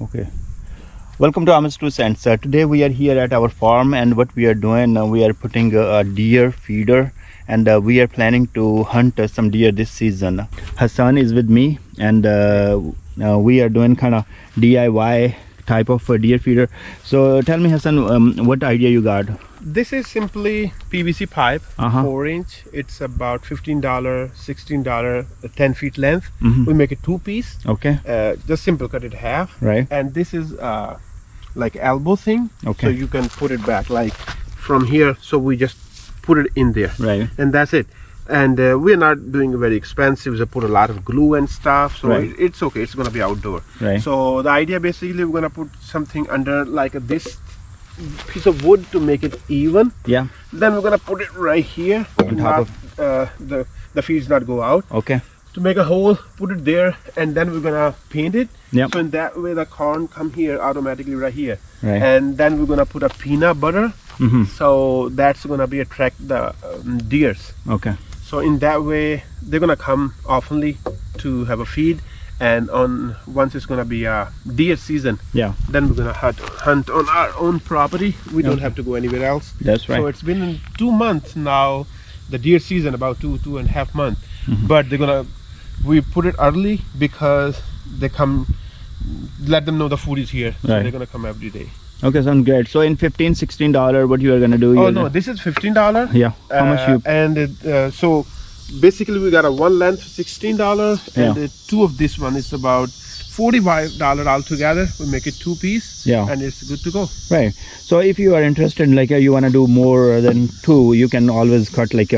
Okay. Welcome to AamirzTwoCents. Today we are here at our farm, and what we are doing, we are putting a deer feeder, and we are planning to hunt some deer this season. Hassan is with me, and we are doing kind of DIY type of deer feeder. So tell me, Hassan, what idea you got? This is simply PVC pipe, Uh-huh. 4-inch. It's about $15, $16, 10 feet length. Mhm. We make it two-piece. Okay. Just simple cut it half. Right. And this is like elbow thing. Okay. So you can put it back like from here. So we just put it in there. Right. And that's it. And we're not doing very expensive. So put a lot of glue and stuff. So Right. it's okay. It's gonna be outdoor. Right. So the idea basically we're gonna put something under like this piece of wood to make it even. Yeah. Then we're gonna put it right here On top the feeds not go out. Okay. To make a hole, put it there, and then we're gonna paint it. Yep. So in that way the corn come here automatically right here. Right. And then we're gonna put a peanut butter. Mm-hmm. So that's gonna be attract the deers. Okay. So in that way they're gonna come oftenly to have a feed. And on once it's gonna be a deer season, Yeah. then we're gonna hunt on our own property. We don't have to go anywhere else. That's right. So it's been 2 months now, the deer season, about 2.5 months. Mhm. But we put it early because they come, let them know the food is here. So Right. they're gonna come every day. Okay, sounds great. So in $15, $16, what you are gonna do? Oh you're no, gonna- this is $15. Yeah. How much you? And so basically we got a one length $16, and Yeah. two of this one is about $45 altogether. We make it two-piece. Yeah. And it's good to go. Right. So if you are interested, like you want to do more than two, you can always cut like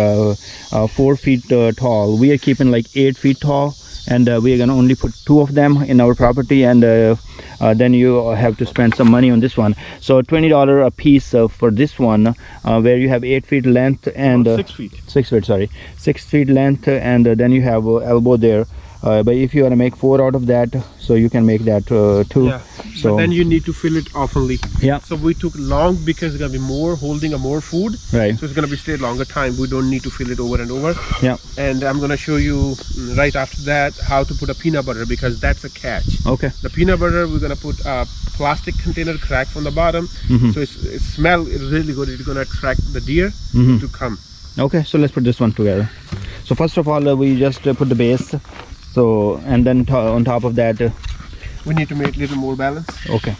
4 feet tall. We are keeping like 8 feet tall, and we are gonna only put 2 of them in our property, and then you have to spend some money on this one. So $20 a piece for this one, where you have 8 feet length and 6 feet. 6 feet. Sorry, 6 feet length, and then you have elbow there. But if you want to make 4 out of that, so you can make that 2. Yeah. So But then you need to fill it oftenly. yeah. So we took long because it's gonna be more holding a more food. Right. So it's gonna be stay longer time. We don't need to fill it over and over. Yeah. And I'm gonna show you right after that how to put a peanut butter, because that's a catch. Okay. The peanut butter, we're gonna put a plastic container crack from the bottom. Mhm. So it smell really good. It's gonna attract the deer Mhm. to come. Okay, so let's put this one together. So first of all, we just put the base. So, and then on top of that, We need to make a little more balance. okay.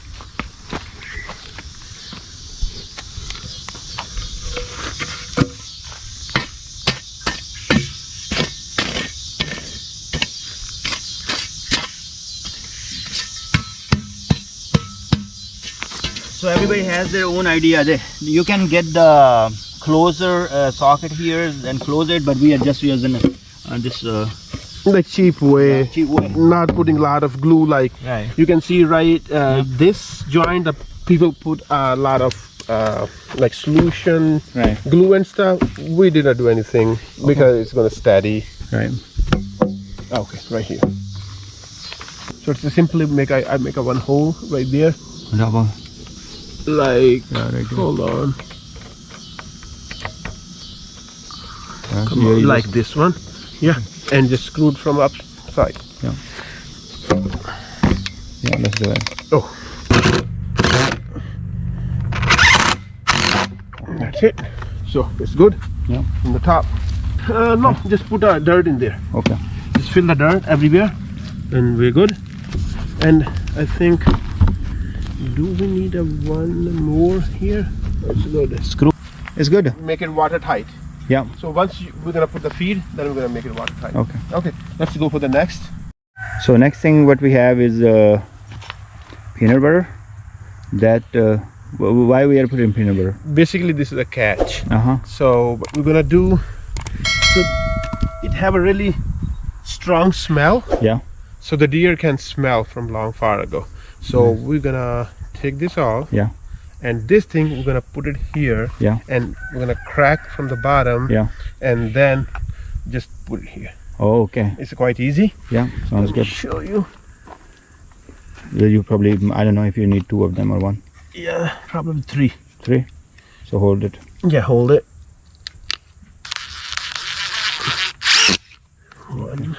So everybody has their own idea. You can get the closer socket here and close it, but we are just using this The cheap way. cheap way. Not putting a lot of glue like Right. you can see right this joint, the people put a lot of like solution Right. glue and stuff. We did not do anything because it's gonna steady. Right. Okay, right here. So it's simply I make a one hole right there, On top of, like yeah, right there. hold on, Yeah, so come here on, you like this one, yeah, and just screw it from upside. yeah, let's do it. Oh, that's it. So it's good. Yeah. From the top. No, just put dirt in there. Okay. Just fill the dirt everywhere, and we're good. And I think, do we need a one more here? It's good. Screw. It's good. Make it watertight. Yeah. So once we're gonna put the feed, then we're gonna make it watertight. Okay. Okay. Let's go for the next. So next thing what we have is peanut butter. That why we are putting peanut butter? Basically, this is a catch. Uh-huh. So what we're gonna do, so it have a really strong smell. Yeah. So the deer can smell from long far ago. So we're gonna take this off. Yeah. And this thing we're gonna put it here. Yeah. And we're gonna crack from the bottom. Yeah. And then just put it here. Oh, okay. It's quite easy. Yeah. Sounds Let me good. show you. You probably, I don't know if you need 2 of them or 1. Yeah, probably 3. 3. So hold it. Yeah, hold it. 1.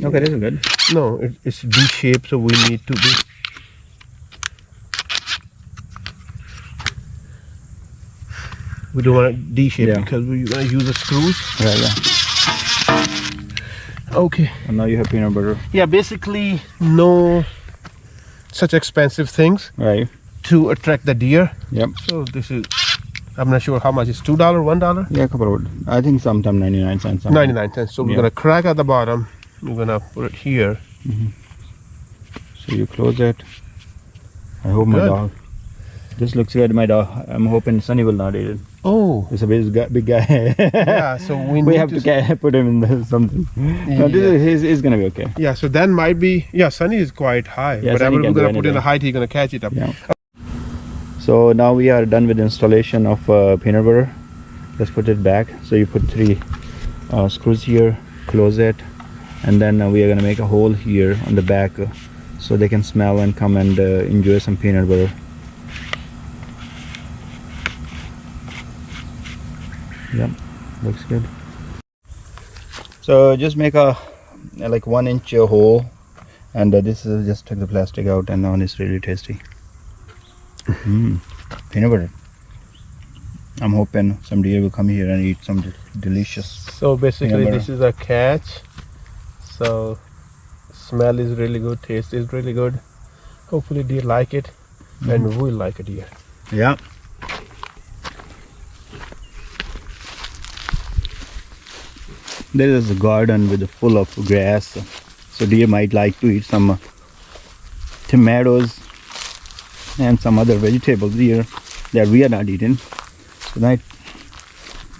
Okay, this is good. No, it's D-shaped, so we need to be. We don't want it D-shaped because we're gonna use the screws. Yeah. Okay. And now you have peanut butter. Yeah, basically no such expensive things Right. to attract the deer. Yep. So this is, I'm not sure how much. It's $2, $1. Yeah, a couple of. I think sometime 99 cents. Something. 99 cents. So we're gonna crack at the bottom. We're gonna put it here. So you close it. I hope my dog. This looks good. My dog. I'm hoping Sunny will not eat it. Oh. It's a big guy. Yeah. So we have to put him in something. No, this is gonna be okay. Yeah. So that might be. Yeah. Sunny is quite high. Yeah, Whatever Sunny we're can gonna do put in the anything. height, he's gonna catch it up. Yeah. So now we are done with the installation of peanut butter. Let's put it back. So you put 3 screws here, close it, and then we are gonna make a hole here on the back so they can smell and come and enjoy some peanut butter. Yep, looks good. So just make a like 1-inch hole, and this is just take the plastic out, and now it's really tasty. Peanut butter. I'm hoping some deer will come here and eat some delicious. So basically this is a catch. So smell is really good, taste is really good. Hopefully deer like it, and we'll like it here. Yeah. There is a garden with full of grass, so deer might like to eat some tomatoes and some other vegetables here that we are not eating tonight.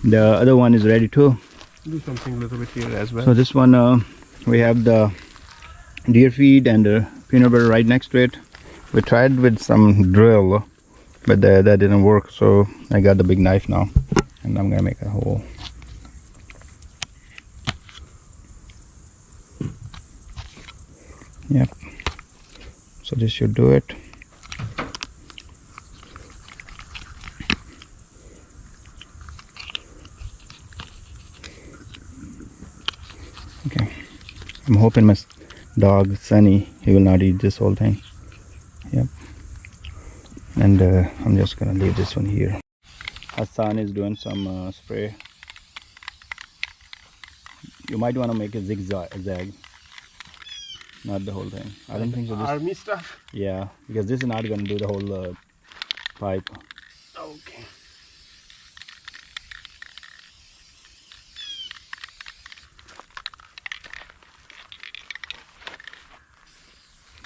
The other one is ready too. Do something a little bit here as well. So this one we have the deer feed and peanut butter right next to it. We tried with some drill, but that didn't work, so I got the big knife now, and I'm gonna make a hole. Yep. So this should do it. Okay. I'm hoping my dog Sunny, he will not eat this whole thing. Yep. And I'm just gonna leave this one here. Hassan is doing some spray. You might want to make a zigzag. Not the whole thing. I don't think so. Army stuff? Yeah, because this is not going to do the whole pipe. Okay.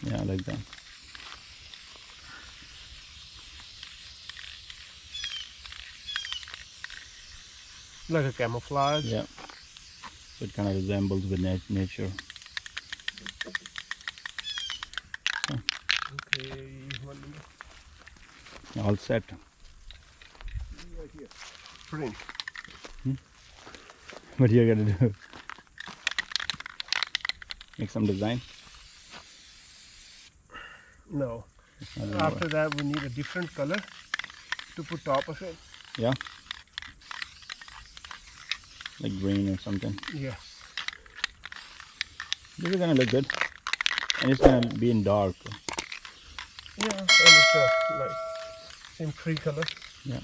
Yeah, like that. Like a camouflage? Yeah. So it kind of resembles with nature. Okay, All set. right here. Print. What you're gonna do? Make some design? No. After that we need a different color to put top of it. Yeah. Like green or something. Yes. This is gonna look good. And it's gonna be in dark. Yeah, and it's like same tree color. Yeah.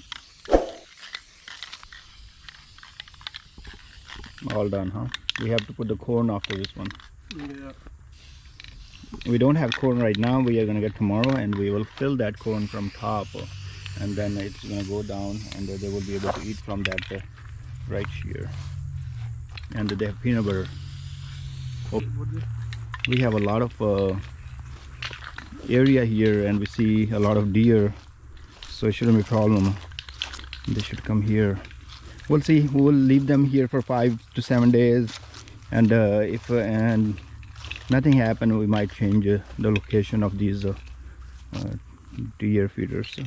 All done, huh? We have to put the corn after this one. Yeah. We don't have corn right now. We are gonna get tomorrow, and we will fill that corn from top, and then it's gonna go down, and they will be able to eat from that right here. And they have peanut butter. Oh, we have a lot of area here, and we see a lot of deer, so it shouldn't be a problem. They should come here. We'll see. We will leave them here for 5 to 7 days, and if nothing happens, we might change the location of these deer feeders.